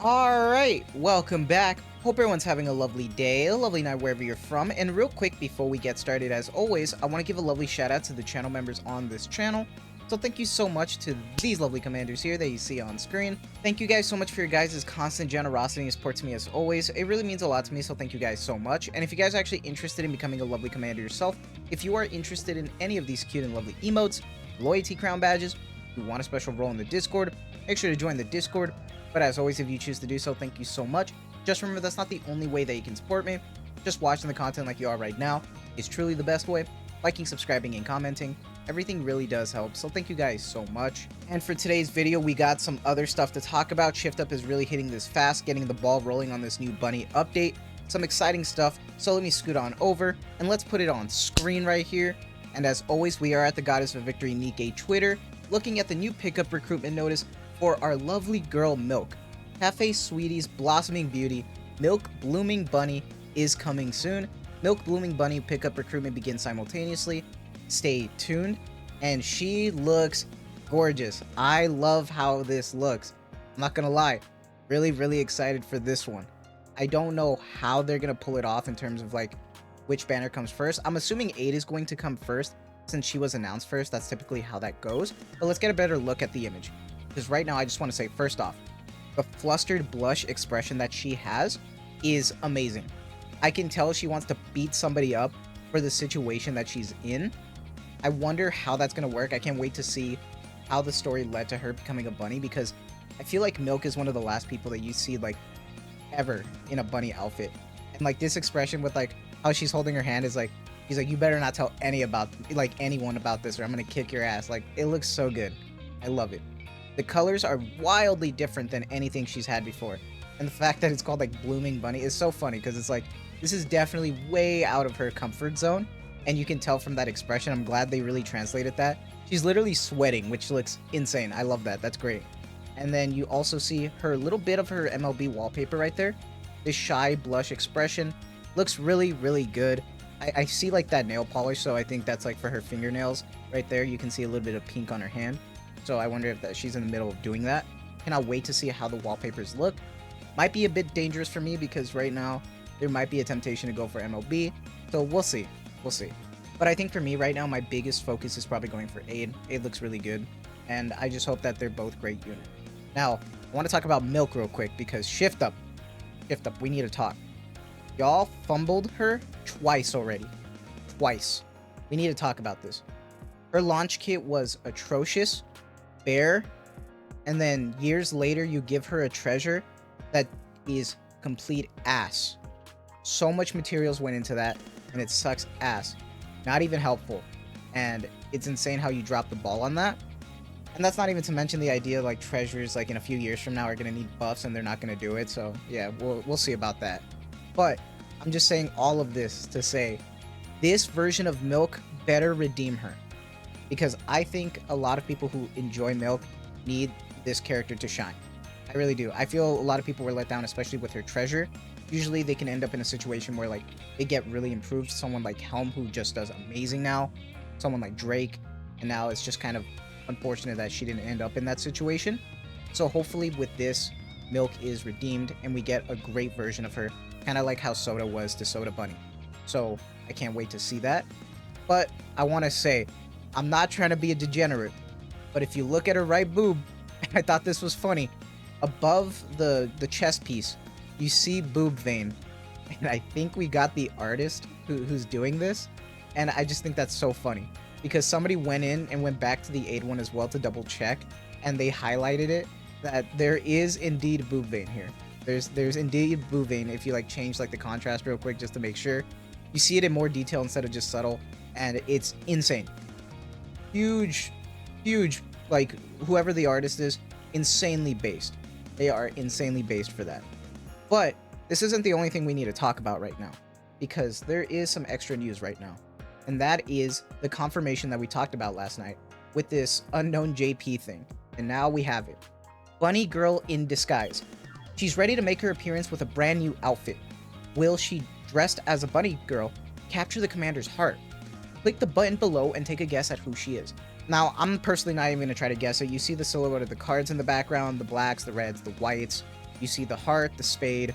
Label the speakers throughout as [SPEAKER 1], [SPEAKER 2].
[SPEAKER 1] Alright, welcome back. Hope everyone's having a lovely day, a lovely night wherever you're from. And real quick before we get started, as always, I want to give a lovely shout out to the channel members on this channel. So thank you so much to these lovely commanders here that you see on screen. Thank you guys so much for your guys' constant generosity and support to me as always. It really means a lot to me, so thank you guys so much. And if you guys are actually interested in becoming a lovely commander yourself, if you are interested in any of these cute and lovely emotes, loyalty crown badges, you want a special role in the Discord, make sure to join the Discord. But as always, if you choose to do so, thank you so much. Just remember, that's not the only way that you can support me. Just watching the content like you are right now is truly the best way. Liking, subscribing, and commenting, everything really does help, so thank you guys so much. And for today's video, we got some other stuff to talk about. ShiftUp is really hitting this fast, getting the ball rolling on this new bunny update. Some exciting stuff, so let me scoot on over, and let's put it on screen right here. And as always, we are at the Goddess of Victory Nikke Twitter, looking at the new pickup recruitment notice for our lovely girl Milk. Cafe Sweetie's Blossoming Beauty, Milk Blooming Bunny is coming soon. Milk Blooming Bunny pickup recruitment begins simultaneously. Stay tuned. And she looks gorgeous. I love how this looks. I'm not gonna lie. Really excited for this one. I don't know how they're gonna pull it off in terms of like which banner comes first. I'm assuming 8 is going to come first since she was announced first. That's typically how that goes. But let's get a better look at the image. Because right now, I just want to say, first off, the flustered blush expression that she has is amazing. I can tell she wants to beat somebody up for the situation that she's in. I wonder how that's going to work. I can't wait to see how the story led to her becoming a bunny, because I feel like Milk is one of the last people that you see, like, ever in a bunny outfit. And, like, this expression with, like, how she's holding her hand is, like, he's like, you better not tell anyone about this or I'm going to kick your ass. Like, it looks so good. I love it. The colors are wildly different than anything she's had before. And the fact that it's called like Blooming Bunny is so funny because it's like, this is definitely way out of her comfort zone. And you can tell from that expression. I'm glad they really translated that. She's literally sweating, which looks insane. I love that. That's great. And then you also see her little bit of her MLB wallpaper right there. This shy blush expression looks really good. I see like that nail polish, so I think that's like for her fingernails right there. You can see a little bit of pink on her hand. So I wonder if she's in the middle of doing that. Cannot wait to see how the wallpapers look. Might be a bit dangerous for me because right now there might be a temptation to go for MLB. So we'll see. We'll see. But I think for me right now, my biggest focus is probably going for Aid. Aid looks really good. And I just hope that they're both great units. Now, I want to talk about Milk real quick because ShiftUp, we need to talk. Y'all fumbled her twice already. Twice. We need to talk about this. Her launch kit was atrocious. Bare, and then years later you give her a treasure that is complete ass. So much materials went into that and it sucks ass. Not even helpful. And it's insane how you drop the ball on that. And that's not even to mention the idea like treasures like in a few years from now are going to need buffs and they're not going to do it. So yeah, we'll see about that. But I'm just saying all of this to say this version of Milk better redeem her. Because I think a lot of people who enjoy Milk need this character to shine. I really do. I feel a lot of people were let down, especially with her treasure. Usually they can end up in a situation where like they get really improved. Someone like Helm who just does amazing now. Someone like Drake. And now it's just kind of unfortunate that she didn't end up in that situation. So hopefully with this, Milk is redeemed and we get a great version of her. Kind of like how Soda was to Soda Bunny. So I can't wait to see that. But I want to say, I'm not trying to be a degenerate, but if you look at her right boob, I thought this was funny, above the chest piece, you see boob vein, and I think we got the artist who's doing this, and I just think that's so funny, because somebody went in and went back to the 8 one as well to double check, and they highlighted it, that there is indeed boob vein here. There's indeed boob vein if you like change like the contrast real quick just to make sure. You see it in more detail instead of just subtle, and it's insane. Huge, like whoever the artist is, insanely based. They are insanely based for that. But this isn't the only thing we need to talk about right now, because there is some extra news right now, and that is the confirmation that we talked about last night with this unknown JP thing, and now we have it. Bunny Girl in disguise. She's ready to make her appearance with a brand new outfit. Will she, dressed as a bunny girl, capture the commander's heart? Click the button below and take a guess at who she is. Now, I'm personally not even going to try to guess it. You see the silhouette of the cards in the background, the blacks, the reds, the whites. You see the heart, the spade.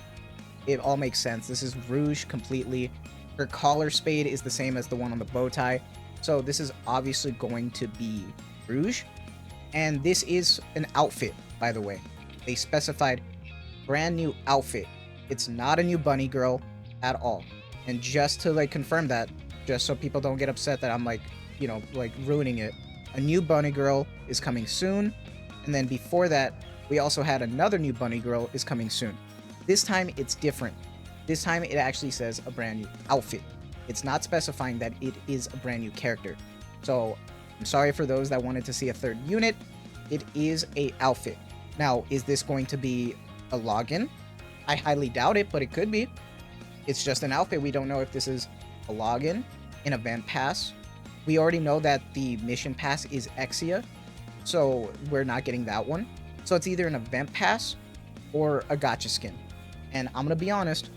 [SPEAKER 1] It all makes sense. This is Rouge completely. Her collar spade is the same as the one on the bow tie. So this is obviously going to be Rouge. And this is an outfit, by the way. They specified brand new outfit. It's not a new bunny girl at all. And just to like confirm that, just so people don't get upset that I'm like, you know, like ruining it, a new bunny girl is coming soon. And then before that, we also had another new bunny girl is coming soon. This time it's different. This time it actually says a brand new outfit. It's not specifying that it is a brand new character. So I'm sorry for those that wanted to see a third unit. It is a outfit. Now, is this going to be a login? I highly doubt it, but it could be. It's just an outfit. We don't know if this is a login, an event pass. We already know that the mission pass is Exia, so we're not getting that one. So it's either an event pass or a gacha skin. And I'm gonna be honest,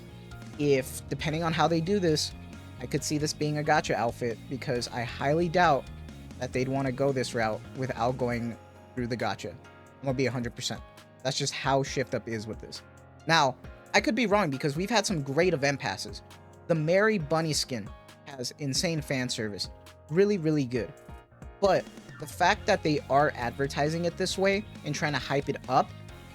[SPEAKER 1] if depending on how they do this, I could see this being a gacha outfit, because I highly doubt that they'd want to go this route without going through the gacha. I'm gonna be 100%. That's just how Shift Up is with this. Now, I could be wrong, because we've had some great event passes. The Mary Bunny skin has insane fan service. Really, really good. But the fact that they are advertising it this way and trying to hype it up,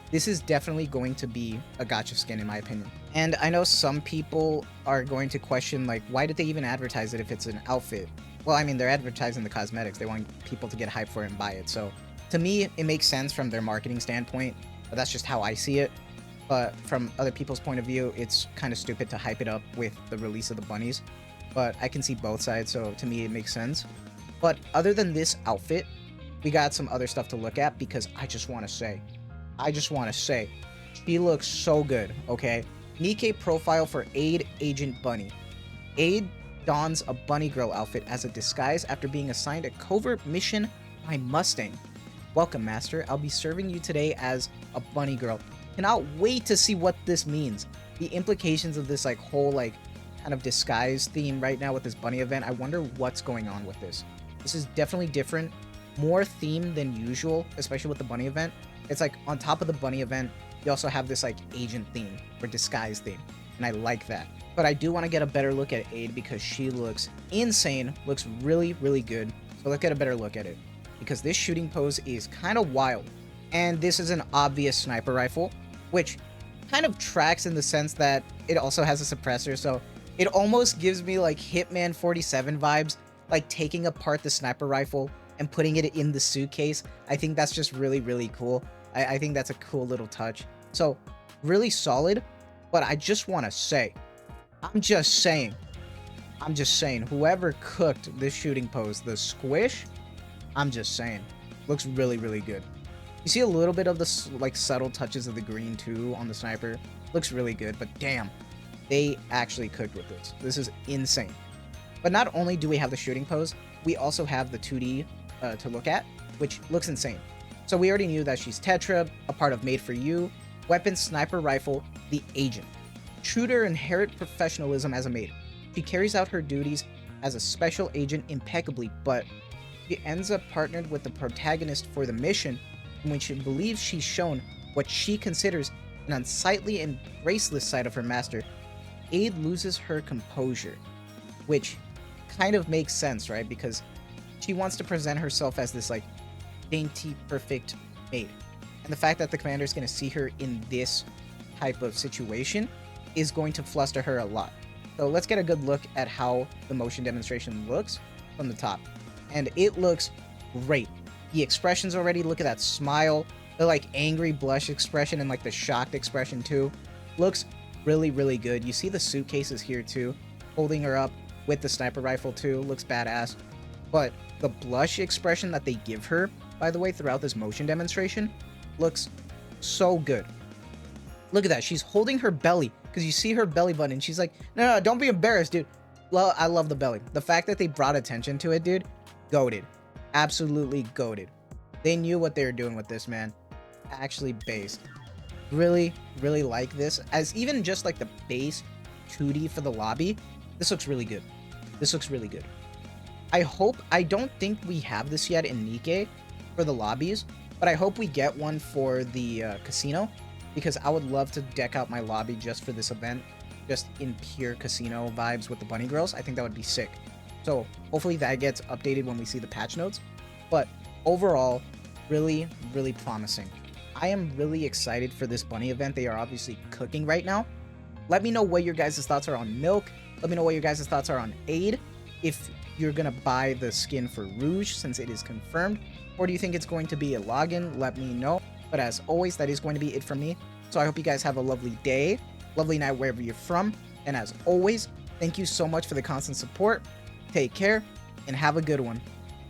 [SPEAKER 1] this is definitely going to be a gacha skin in my opinion. And I know some people are going to question, like, why did they even advertise it if it's an outfit? Well, I mean, they're advertising the cosmetics. They want people to get hyped for it and buy it. So to me, it makes sense from their marketing standpoint, but that's just how I see it. But from other people's point of view, it's kind of stupid to hype it up with the release of the bunnies. But I can see both sides, so to me, it makes sense. But other than this outfit, we got some other stuff to look at, because I just want to say, she looks so good, okay? Nikke profile for Aid Agent Bunny. Aid dons a bunny girl outfit as a disguise after being assigned a covert mission by Mustang. Welcome, Master. I'll be serving you today as a bunny girl. Cannot wait to see what this means. The implications of this like whole like kind of disguise theme right now with this bunny event. I wonder what's going on with this. This is definitely different, more themed than usual, especially with the bunny event. It's like on top of the bunny event, you also have this like agent theme or disguise theme, and I like that. But I do want to get a better look at Aid, because she looks insane, looks really, really good. So let's get a better look at it, because this shooting pose is kind of wild. And this is an obvious sniper rifle, which kind of tracks in the sense that it also has a suppressor. So it almost gives me like Hitman 47 vibes, like taking apart the sniper rifle and putting it in the suitcase. I think that's just really, really cool. I think that's a cool little touch. So really solid, but I just want to say, I'm just saying, whoever cooked this shooting pose, the squish, I'm just saying, looks really, really good. You see a little bit of the like subtle touches of the green too on the sniper. Looks really good, but damn, they actually cooked with this. This is insane. But not only do we have the shooting pose, we also have the 2D to look at, which looks insane. So we already knew that she's Tetra, a part of Made for You, weapon, sniper rifle, the agent. True to her inherent professionalism as a maid, she carries out her duties as a special agent impeccably, but she ends up partnered with the protagonist for the mission, in which she believes she's shown what she considers an unsightly and graceless side of her master. Aid loses her composure, which kind of makes sense, right? Because she wants to present herself as this like dainty, perfect maid. And the fact that the commander is going to see her in this type of situation is going to fluster her a lot. So let's get a good look at how the motion demonstration looks from the top. And it looks great. The expressions already, look at that smile, the like angry blush expression and like the shocked expression too. Looks really, really good. You see the suitcases here too, holding her up with the sniper rifle too. Looks badass. But the blush expression that they give her, by the way, throughout this motion demonstration, looks so good. Look at that. She's holding her belly, because you see her belly button. She's like, no, don't be embarrassed, dude. I love the belly. The fact that they brought attention to it, dude, goated. Absolutely goated. They knew what they were doing with this, man. Actually based. Really, really like this. As even just like the base 2D for the lobby, this looks really good. This looks really good. I don't think we have this yet in Nikke for the lobbies, but I hope we get one for the casino, because I would love to deck out my lobby just for this event, just in pure casino vibes with the bunny girls. I think that would be sick. So hopefully that gets updated when we see the patch notes. But overall, really, really promising. I am really excited for this bunny event. They are obviously cooking right now. Let me know what your guys' thoughts are on Milk. Let me know what your guys' thoughts are on Aid. If you're going to buy the skin for Rouge since it is confirmed. Or do you think it's going to be a login? Let me know. But as always, that is going to be it from me. So I hope you guys have a lovely day, lovely night wherever you're from. And as always, thank you so much for the constant support. Take care and have a good one.